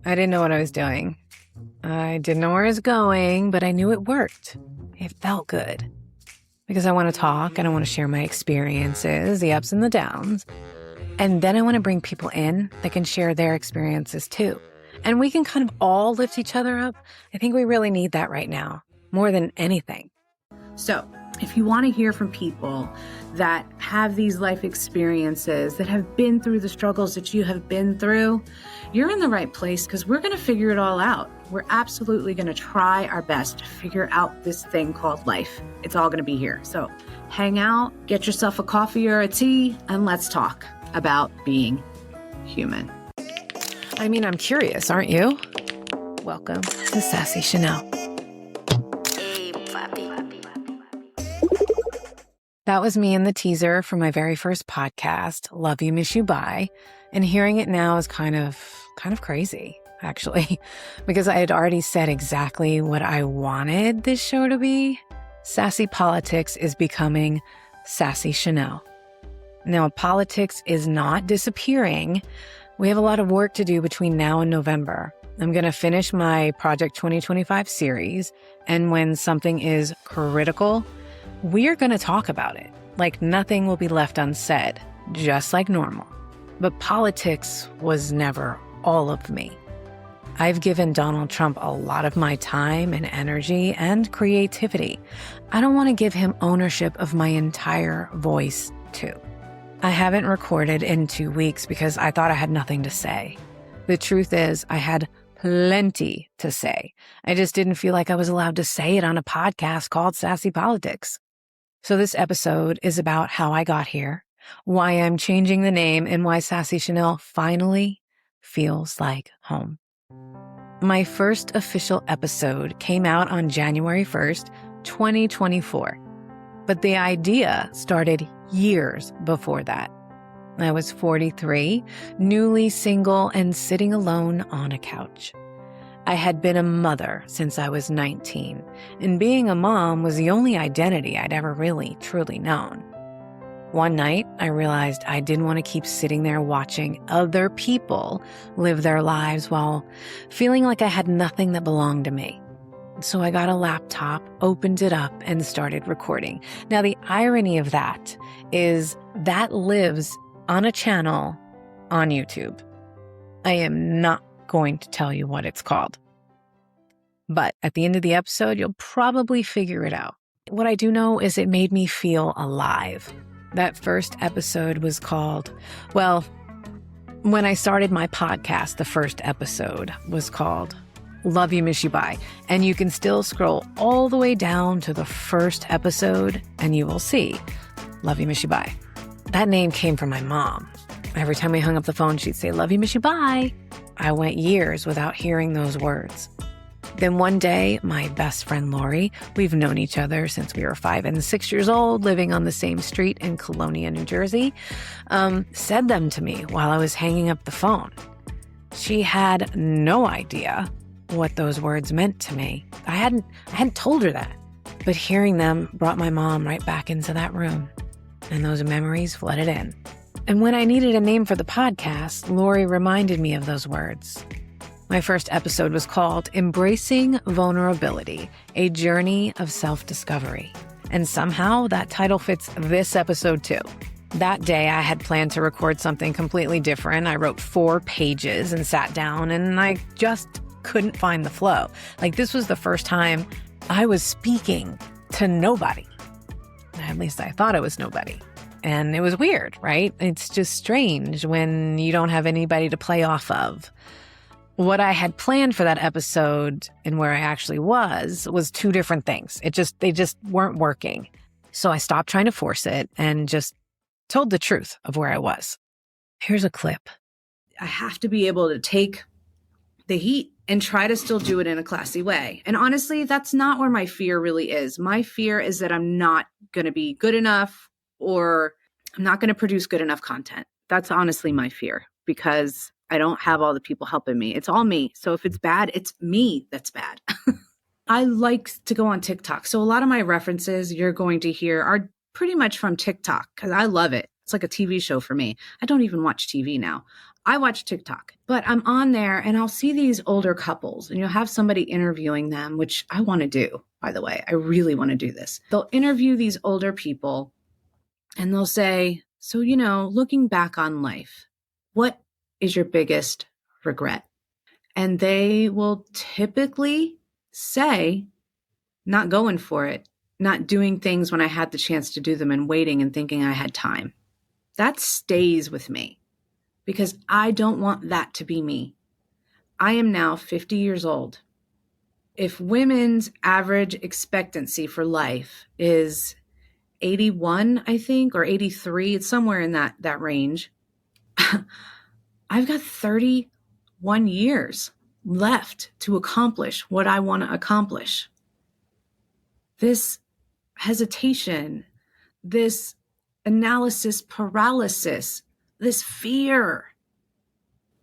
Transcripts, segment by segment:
I didn't know what I was doing. I didn't know where I was going, but I knew it worked. It felt good. Because I want to talk and I want to share my experiences, the ups and the downs. And then I want to bring people in that can share their experiences too. And we can kind of all lift each other up. I think we really need that right now, more than anything. So if you want to hear from people that have these life experiences, that have been through the struggles that you have been through, you're in the right place because we're going to figure it all out. We're absolutely going to try our best to figure out this thing called life. It's all going to be here. So hang out, get yourself a coffee or a tea, and let's talk about being human. I mean, I'm curious, aren't you? Welcome to Sassy Chanelle. That was me in the teaser for my very first podcast, Love You, Miss You, Bye. And hearing it now is kind of crazy, actually, because I had already said exactly what I wanted this show to be. Sassy Politics is becoming Sassy Chanelle. Now, politics is not disappearing. We have a lot of work to do between now and November. I'm going to finish my Project 2025 series, and when something is critical, we're going to talk about it. Like nothing will be left unsaid, just like normal. But politics was never all of me. I've given Donald Trump a lot of my time and energy and creativity. I don't want to give him ownership of my entire voice, too. I haven't recorded in 2 weeks because I thought I had nothing to say. The truth is, I had plenty to say. I just didn't feel like I was allowed to say it on a podcast called Sassy Politics. So this episode is about how I got here, why I'm changing the name, and why Sassy Chanelle finally feels like home. My first official episode came out on January 1st, 2024. But the idea started years before that. I was 43, newly single, and sitting alone on a couch. I had been a mother since I was 19, and being a mom was the only identity I'd ever really, truly known. One night, I realized I didn't want to keep sitting there watching other people live their lives while feeling like I had nothing that belonged to me. So I got a laptop, opened it up, and started recording. Now, the irony of that is that lives on a channel on YouTube. I am not going to tell you what it's called. But at the end of the episode, you'll probably figure it out. What I do know is it made me feel alive. That first episode was called, well, when I started my podcast, the first episode was called Love You, Miss You, Bye. And you can still scroll all the way down to the first episode and you will see Love You, Miss You, Bye. That name came from my mom. Every time we hung up the phone, she'd say, Love you, miss you, bye. I went years without hearing those words. Then one day, my best friend Lori, we've known each other since we were 5 and 6 years old, living on the same street in Colonia, New Jersey, said them to me while I was hanging up the phone. She had no idea what those words meant to me. I hadn't told her that. But hearing them brought my mom right back into that room, and those memories flooded in. And when I needed a name for the podcast, Lori reminded me of those words. My first episode was called Embracing Vulnerability, a Journey of Self-Discovery. And somehow that title fits this episode too. That day I had planned to record something completely different. I wrote 4 pages and sat down and I just couldn't find the flow. Like this was the first time I was speaking to nobody. At least I thought it was nobody. And it was weird, right? It's just strange when you don't have anybody to play off of. What I had planned for that episode and where I actually was 2 different things. They just weren't working. So I stopped trying to force it and just told the truth of where I was. Here's a clip. I have to be able to take the heat and try to still do it in a classy way. And honestly, that's not where my fear really is. My fear is that I'm not going to be good enough or I'm not going to produce good enough content. That's honestly my fear because I don't have all the people helping me. It's all me. So if it's bad, it's me that's bad. I like to go on TikTok. So a lot of my references you're going to hear are pretty much from TikTok because I love it. It's like a TV show for me. I don't even watch TV now. I watch TikTok, but I'm on there and I'll see these older couples and you'll have somebody interviewing them, which I want to do, by the way. I really want to do this. They'll interview these older people and they'll say, so, looking back on life, what is your biggest regret? And they will typically say, not going for it, not doing things when I had the chance to do them and waiting and thinking I had time. That stays with me because I don't want that to be me. I am now 50 years old. If women's average expectancy for life is 81, I think, or 83, it's somewhere in that range. I've got 31 years left to accomplish what I want to accomplish. This hesitation, this analysis paralysis, this fear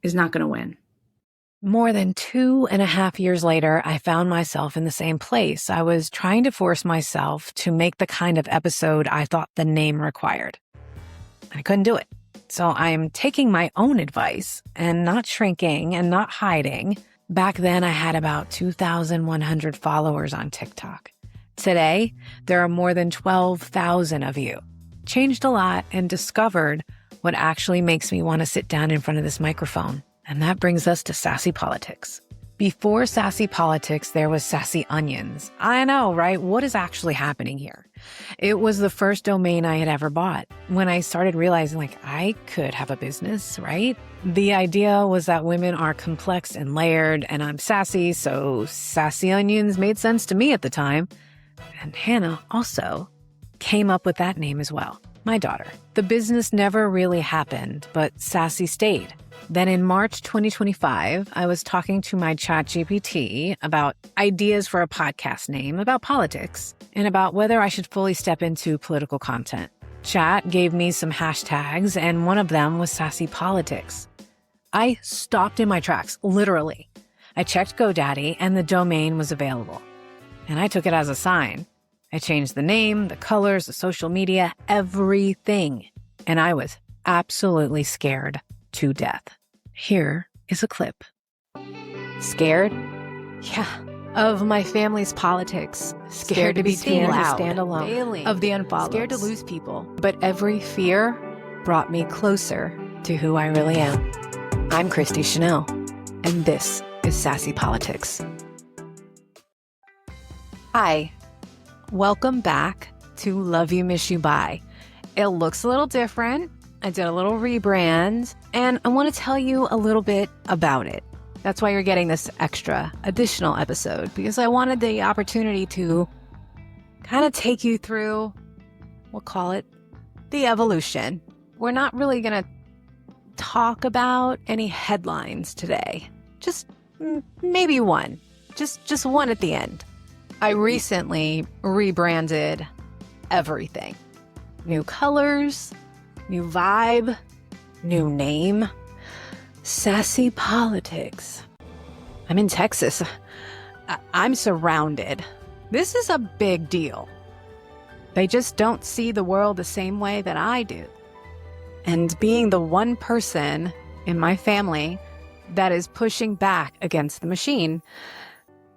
is not going to win. More than 2.5 years later, I found myself in the same place. I was trying to force myself to make the kind of episode I thought the name required. I couldn't do it. So I am taking my own advice and not shrinking and not hiding. Back then, I had about 2,100 followers on TikTok. Today, there are more than 12,000 of you. Changed a lot and discovered what actually makes me want to sit down in front of this microphone. And that brings us to Sassy Politics. Before Sassy Politics, there was Sassy Onions. I know, right? What is actually happening here? It was the first domain I had ever bought. When I started realizing, I could have a business, right? The idea was that women are complex and layered, and I'm sassy, so Sassy Onions made sense to me at the time. And Hannah also came up with that name as well, my daughter. The business never really happened, but Sassy stayed. Then in March 2025, I was talking to my ChatGPT about ideas for a podcast name about politics and about whether I should fully step into political content. Chat gave me some hashtags, and one of them was Sassy Politics. I stopped in my tracks, literally. I checked GoDaddy, and the domain was available. And I took it as a sign. I changed the name, the colors, the social media, everything. And I was absolutely scared to death. Here is a clip. Scared? Yeah. Of my family's politics. Scared to be too loud. Stand alone. Failing. Of the unfollows. Scared to lose people. But every fear brought me closer to who I really am. I'm Sassy Chanelle, and this is Sassy Politics. Hi. Welcome back to Love You, Miss You, Bye. It looks a little different. I did a little rebrand, and I want to tell you a little bit about it. That's why you're getting this extra additional episode, because I wanted the opportunity to kind of take you through, we'll call it the evolution. We're not really going to talk about any headlines today. Just maybe one. Just one at the end. I recently rebranded everything. New colors, new vibe, new name. Sassy Politics. I'm in Texas. I'm surrounded. This is a big deal. They just don't see the world the same way that I do. And being the one person in my family that is pushing back against the machine,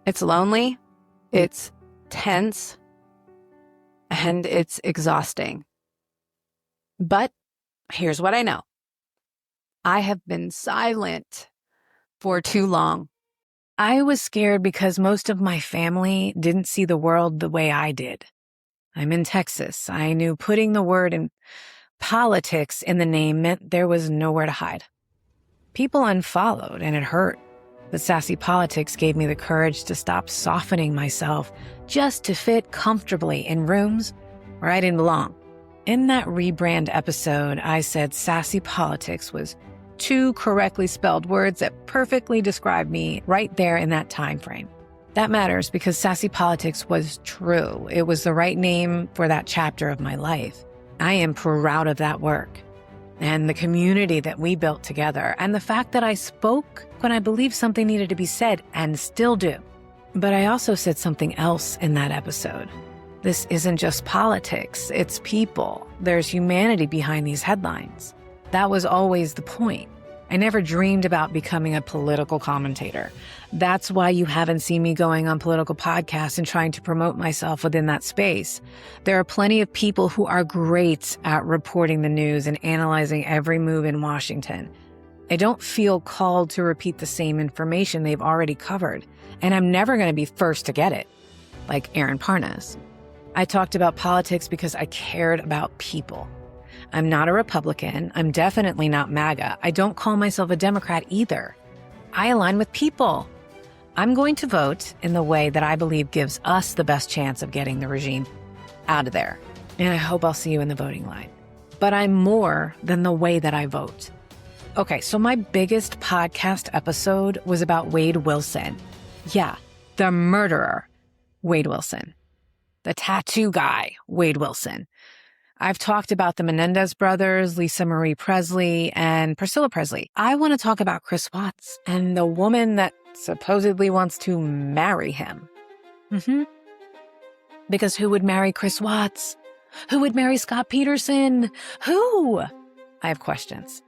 it's lonely, it's tense, and it's exhausting. But here's what I know. I have been silent for too long. I was scared because most of my family didn't see the world the way I did. I'm in Texas. I knew putting the word in politics in the name meant there was nowhere to hide. People unfollowed, and it hurt. But Sassy Politics gave me the courage to stop softening myself just to fit comfortably in rooms where I didn't belong. In that rebrand episode, I said Sassy Politics was 2 correctly spelled words that perfectly describe me right there in that time frame. That matters because Sassy Politics was true. It was the right name for that chapter of my life. I am proud of that work and the community that we built together and the fact that I spoke when I believed something needed to be said and still do. But I also said something else in that episode. This isn't just politics, it's people. There's humanity behind these headlines. That was always the point. I never dreamed about becoming a political commentator. That's why you haven't seen me going on political podcasts and trying to promote myself within that space. There are plenty of people who are great at reporting the news and analyzing every move in Washington. I don't feel called to repeat the same information they've already covered, and I'm never going to be first to get it, like Aaron Parnas. I talked about politics because I cared about people. I'm not a Republican. I'm definitely not MAGA. I don't call myself a Democrat either. I align with people. I'm going to vote in the way that I believe gives us the best chance of getting the regime out of there. And I hope I'll see you in the voting line. But I'm more than the way that I vote. Okay, so my biggest podcast episode was about Wade Wilson. Yeah, the murderer, Wade Wilson. The tattoo guy, Wade Wilson. I've talked about the Menendez brothers, Lisa Marie Presley, and Priscilla Presley. I want to talk about Chris Watts and the woman that supposedly wants to marry him. Because who would marry Chris Watts? Who would marry Scott Peterson? Who? I have questions.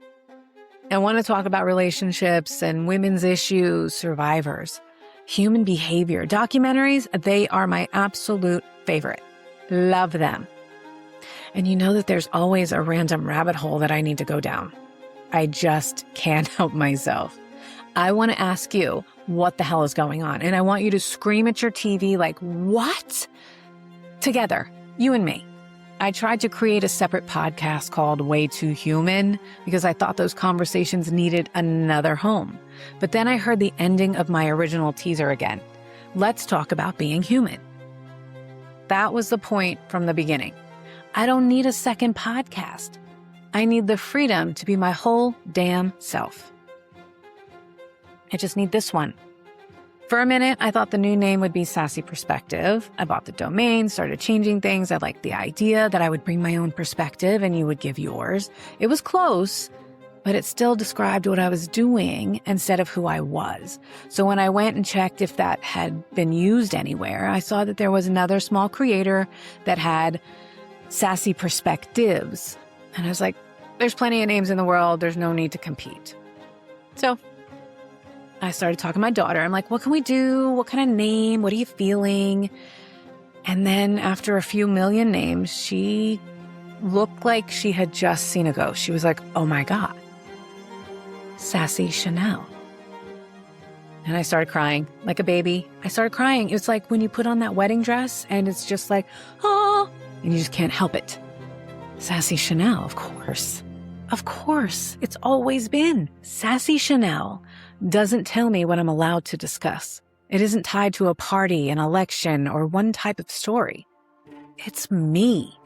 I want to talk about relationships and women's issues, survivors, human behavior. Documentaries, they are my absolute favorite. Love them. And you know that there's always a random rabbit hole that I need to go down. I just can't help myself. I want to ask you what the hell is going on. And I want you to scream at your TV like, what? Together, you and me. I tried to create a separate podcast called Way Too Human because I thought those conversations needed another home. But then I heard the ending of my original teaser again. Let's talk about being human. That was the point from the beginning. I don't need a second podcast. I need the freedom to be my whole damn self. I just need this one. For a minute, I thought the new name would be Sassy Perspective. I bought the domain, started changing things. I liked the idea that I would bring my own perspective and you would give yours. It was close, but it still described what I was doing instead of who I was. So when I went and checked if that had been used anywhere, I saw that there was another small creator that had Sassy Perspectives. And I was like, there's plenty of names in the world. There's no need to compete. So I started talking to my daughter. I'm like, what can we do? What kind of name? What are you feeling? And then after a few million names, she looked like she had just seen a ghost. She was like, oh my God, Sassy Chanelle. And I started crying like a baby. I started crying. It was like when you put on that wedding dress and it's just like, oh, and you just can't help it. Sassy Chanelle, of course. Of course. It's always been. Sassy Chanelle doesn't tell me what I'm allowed to discuss. It isn't tied to a party, an election, or one type of story. It's me.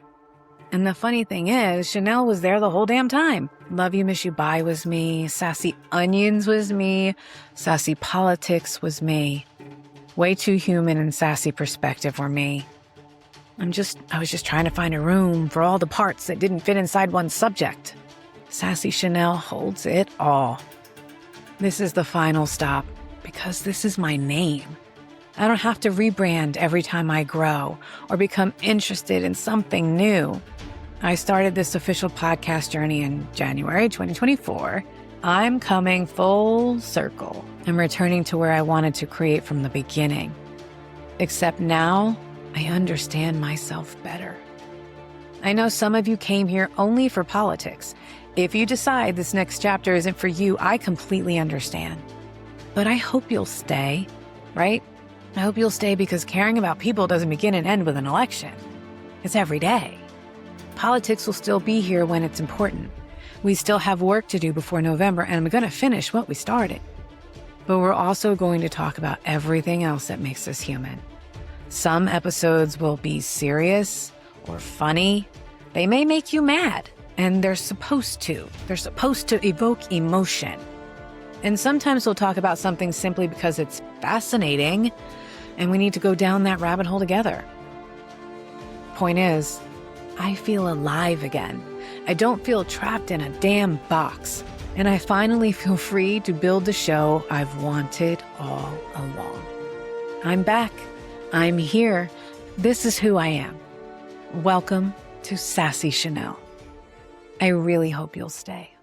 And the funny thing is, Chanelle was there the whole damn time. Love You, Miss You, Bye was me. Sassy Onions was me. Sassy Politics was me. Way Too Human and Sassy Perspective were me. I was just trying to find a room for all the parts that didn't fit inside one subject. Sassy Chanelle holds it all. This is the final stop because this is my name. I don't have to rebrand every time I grow or become interested in something new. I started this official podcast journey in January 2024. I'm coming full circle. I'm returning to where I wanted to create from the beginning. Except now, I understand myself better. I know some of you came here only for politics. If you decide this next chapter isn't for you, I completely understand. But I hope you'll stay, right? I hope you'll stay because caring about people doesn't begin and end with an election. It's every day. Politics will still be here when it's important. We still have work to do before November, and I'm going to finish what we started. But we're also going to talk about everything else that makes us human. Some episodes will be serious or funny. They may make you mad, and they're supposed to. They're supposed to evoke emotion. And sometimes we'll talk about something simply because it's fascinating, and we need to go down that rabbit hole together. Point is, I feel alive again. I don't feel trapped in a damn box. And I finally feel free to build the show I've wanted all along. I'm back. I'm here. This is who I am. Welcome to Sassy Chanelle. I really hope you'll stay.